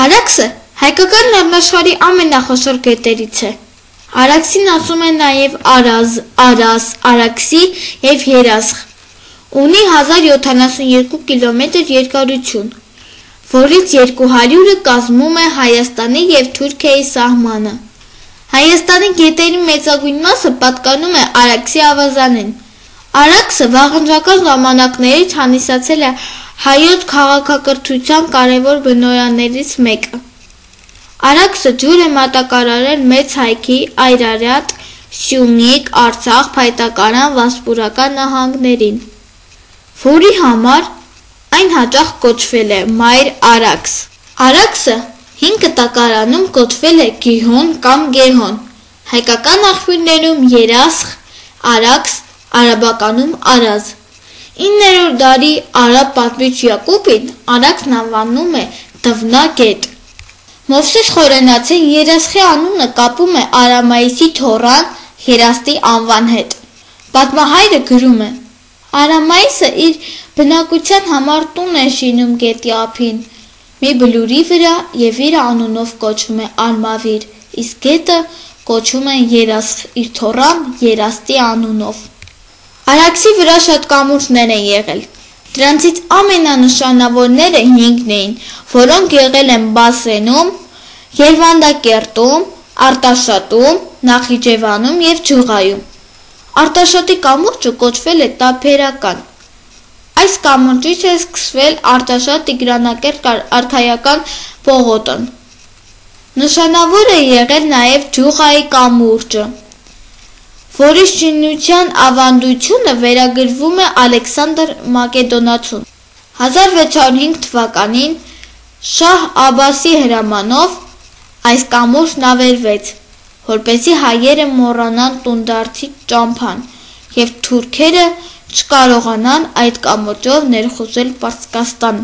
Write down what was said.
Արաքսը հայկական լեռնաշխարհի ամենախոշոր գետերից է։ Արաքսին ասում են նաև Արազ, Արաս, Արաքսի և Երասխ։ Ունի 1072 կիլոմետր երկարություն, որից 200-ը կազմում է Հայաստանի և Թուրքիայի սահմանը։ Հայաստանի գետերի մեծագույն մասը պատկանում է Արաքսի ավազանին։ Արաքսը վաղնջական ժամանակներից հանդիսացել է հայոց քաղաքակրթության կարևոր բնօրրաններից մեկը։ Արաքսը ջուր է մատակարարել Մեծ Հայքի, Այրարատ, Սյունիք, Արցախ, Փայտակարան, Վասպուրական նահանգներին, որի համար այն հաճախ կոչվել է Մայր Արաքս։ Արաքսը հին կտակարանում կոչվել է Գիհոն կամ Գեհոն, հայկական աղբյուրներում Երասխ, Արաքս, արաբականում Արազ։ 9-րդ դարի արաբ պատմիչ Յակուբին Արաքսն անվանում է Դվնագետ։ Մովսես Խորենացին Երասխի անունը կապում է Արամայիսի թոռան Երաստի անվան հետ։ Պատմահայրը գրում է. Արամայիսը իր բնակության համար տուն է շինում գետի ափին, մի բլուրի վրա և իր անունով կոչվում է Արմավիր, իսկ գետը կոչում են Երասխ, իր թոռան Երաստի անունով։ Արաքսի վրա շատ կամուրջներ են եղել։ Դրանցից ամենանշանավորները 5-ն էին, որոնք եղել են Բասենում, Երվանդակերտում, Արտաշատում, Նախիջևանում և Ջուղայում։ Արտաշատի կամուրջը կոչվել է Տափերական։ Այս կամուրջից է սկսվել Արտաշատ-Տիգրանակերտ արքայական պողոտն։ Նշանավոր է եղել նաև Ջուղայի կամուրջը, որի շինության ավանդությունը վերագրվում է Ալեքսանդր Մակեդոնացուն։ 1605 թվականին Շահ Աբասի հրամանով այս կամուրջն ավերվեց, որպեսզի հայերը մոռանան տունդարձի ճամփան և թուրքերը չկարողանան այդ կամուրջով ներխուժել Պարսկաստան։